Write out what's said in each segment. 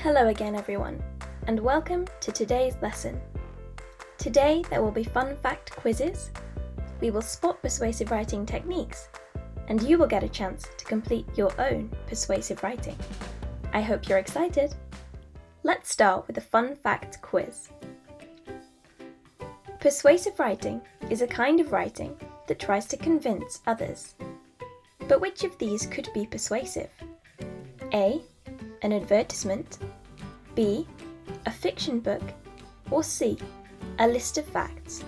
Hello again everyone, and welcome to today's lesson. Today there will be fun fact quizzes, we will spot persuasive writing techniques, and you will get a chance to complete your own persuasive writing. I hope you're excited. Let's start with a fun fact quiz. Persuasive writing is a kind of writing that tries to convince others. But which of these could be persuasive? A. An advertisement, B. A fiction book, or C. A list of facts?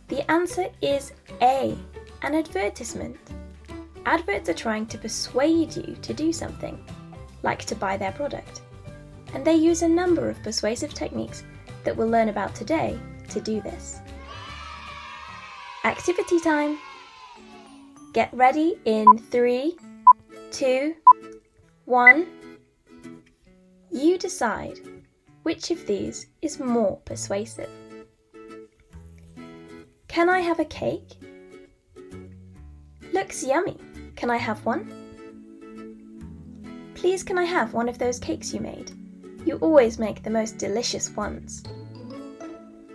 The answer is A. An advertisement. Adverts are trying to persuade you to do something, like to buy their product, and they use a number of persuasive techniques that we'll learn about today to do this. Activity time! Get ready in 3, 2, 1. You decide which of these is more persuasive. Can I have a cake? Looks yummy. Can I have one? Please, can I have one of those cakes you made? You always make the most delicious ones.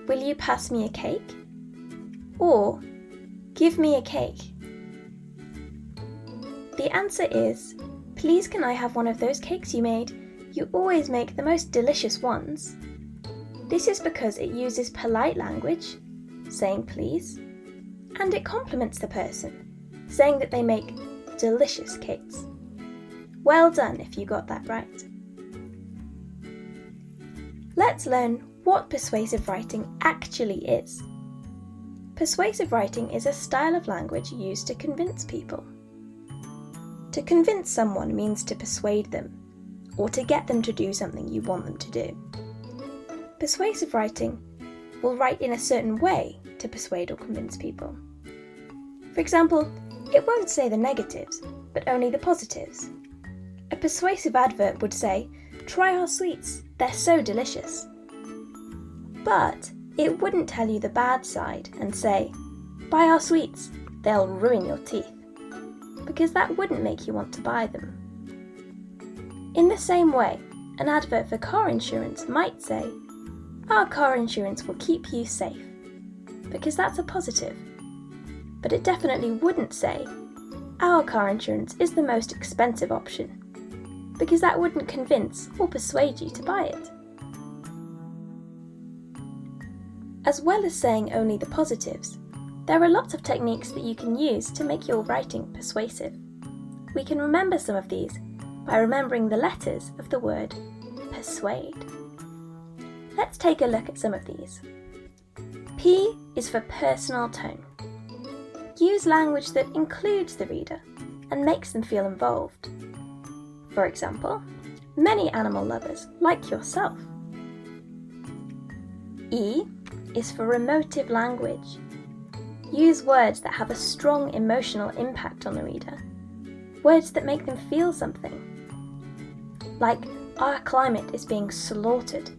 Will you pass me a cake? Or, give me a cake. The answer is, please, can I have one of those cakes you made? You always make the most delicious ones. This is because it uses polite language, saying please, and it compliments the person, saying that they make delicious cakes. Well done if you got that right. Let's learn what persuasive writing actually is. Persuasive writing is a style of language used to convince people. To convince someone means to persuade them, or to get them to do something you want them to do. Persuasive writing will write in a certain way to persuade or convince people. For example, it won't say the negatives, but only the positives. A persuasive advert would say, "Try our sweets, they're so delicious." But it wouldn't tell you the bad side and say, "Buy our sweets, they'll ruin your teeth," because that wouldn't make you want to buy them. In the same way, an advert for car insurance might say, "Our car insurance will keep you safe," because that's a positive. But it definitely wouldn't say, "Our car insurance is the most expensive option," because that wouldn't convince or persuade you to buy it. As well as saying only the positives, there are lots of techniques that you can use to make your writing persuasive. We can remember some of these by remembering the letters of the word persuade. Let's take a look at some of these. P is for personal tone. Use language that includes the reader and makes them feel involved. For example, many animal lovers like yourself. E is for emotive language. Use words that have a strong emotional impact on the reader. Words that make them feel something. Like, our climate is being slaughtered.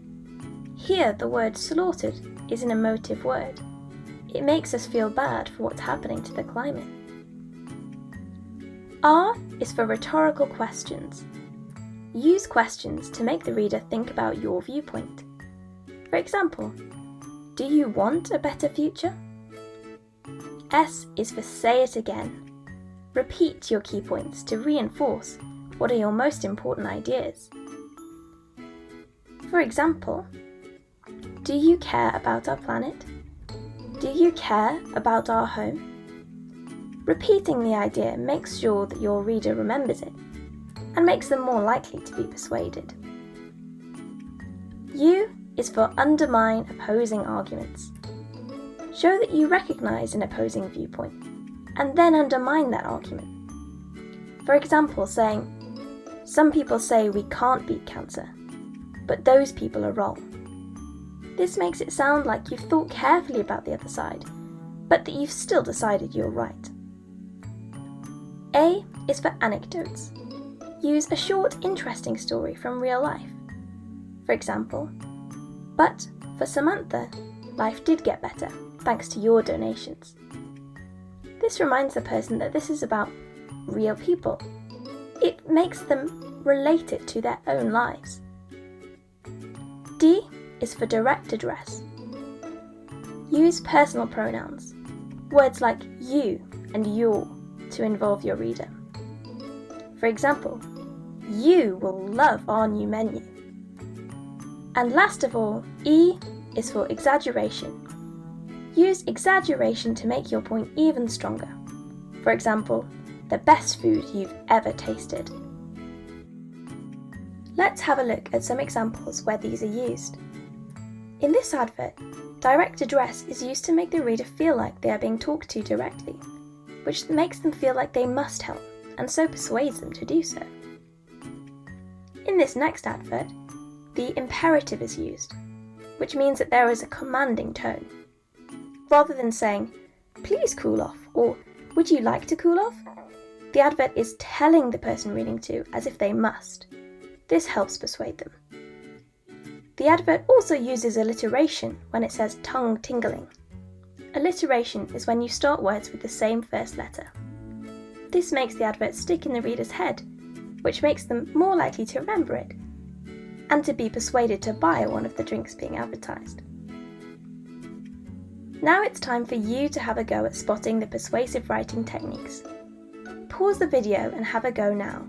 Here, the word slaughtered is an emotive word. It makes us feel bad for what's happening to the climate. R is for rhetorical questions. Use questions to make the reader think about your viewpoint. For example, do you want a better future? S is for say it again. Repeat your key points to reinforce what are your most important ideas. For example, do you care about our planet? Do you care about our home? Repeating the idea makes sure that your reader remembers it and makes them more likely to be persuaded. U is for undermine opposing arguments. Show that you recognise an opposing viewpoint and then undermine that argument. For example, saying, "Some people say we can't beat cancer, but those people are wrong." This makes it sound like you've thought carefully about the other side, but that you've still decided you're right. A is for anecdotes. Use a short, interesting story from real life. For example, "But for Samantha, life did get better, thanks to your donations." This reminds the person that this is about real people. It makes them relate it to their own lives. D is for direct address. Use personal pronouns, words like you and your, to involve your reader. For example, you will love our new menu. And last of all, E is for exaggeration. Use exaggeration to make your point even stronger. For example, the best food you've ever tasted. Let's have a look at some examples where these are used. In this advert, direct address is used to make the reader feel like they are being talked to directly, which makes them feel like they must help, and so persuades them to do so. In this next advert, the imperative is used, which means that there is a commanding tone. Rather than saying, "Please cool off," or "Would you like to cool off?" the advert is telling the person reading to as if they must. This helps persuade them. The advert also uses alliteration when it says tongue tingling. Alliteration is when you start words with the same first letter. This makes the advert stick in the reader's head, which makes them more likely to remember it, and to be persuaded to buy one of the drinks being advertised. Now it's time for you to have a go at spotting the persuasive writing techniques. Pause the video and have a go now.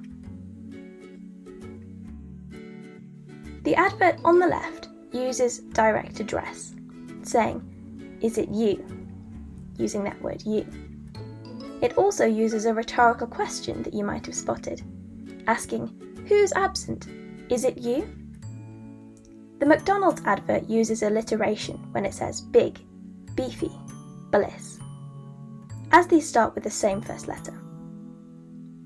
The advert on the left uses direct address, saying, "Is it you?" using that word you. It also uses a rhetorical question that you might have spotted, asking, "Who's absent? Is it you?" The McDonald's advert uses alliteration when it says big, beefy, bliss, as these start with the same first letter.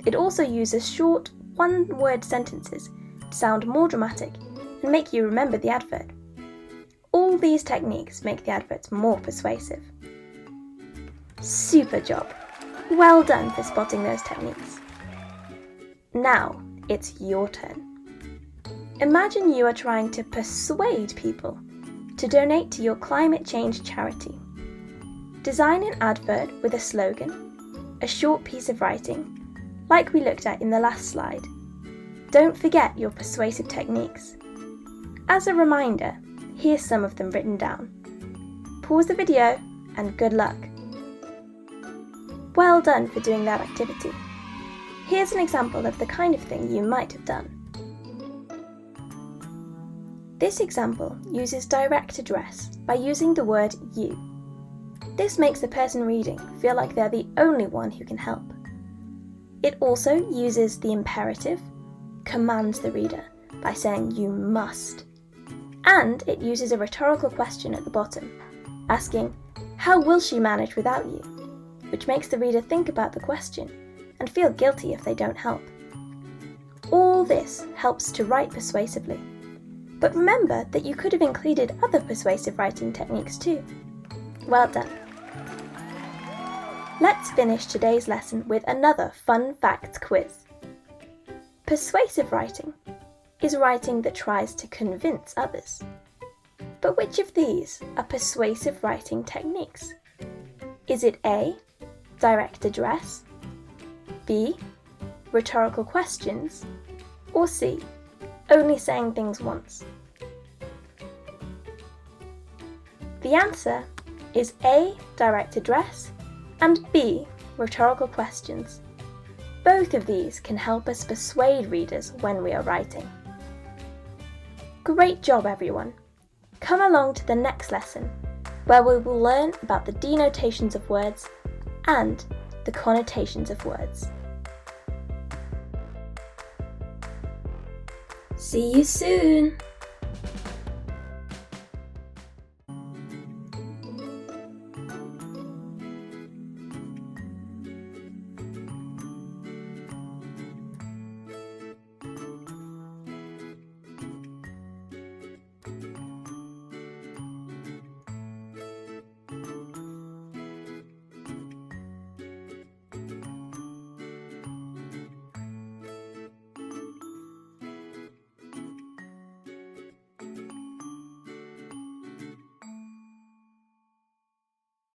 It also uses short, one-word sentences to sound more dramatic and make you remember the advert. All these techniques make the adverts more persuasive. Super job! Well done for spotting those techniques. Now it's your turn. Imagine you are trying to persuade people to donate to your climate change charity. Design an advert with a slogan, a short piece of writing, like we looked at in the last slide. Don't forget your persuasive techniques. As a reminder, here's some of them written down. Pause the video and good luck. Well done for doing that activity. Here's an example of the kind of thing you might have done. This example uses direct address by using the word you. This makes the person reading feel like they're the only one who can help. It also uses the imperative, commands the reader by saying you must. And it uses a rhetorical question at the bottom, asking, "How will she manage without you?" which makes the reader think about the question and feel guilty if they don't help. All this helps to write persuasively. But remember that you could have included other persuasive writing techniques too. Well done. Let's finish today's lesson with another fun facts quiz. Persuasive writing is writing that tries to convince others. But which of these are persuasive writing techniques? Is it A, direct address, B, rhetorical questions, or C, only saying things once? The answer is A, direct address, and B, rhetorical questions. Both of these can help us persuade readers when we are writing. Great job, everyone! Come along to the next lesson, where we will learn about the denotations of words and the connotations of words. See you soon!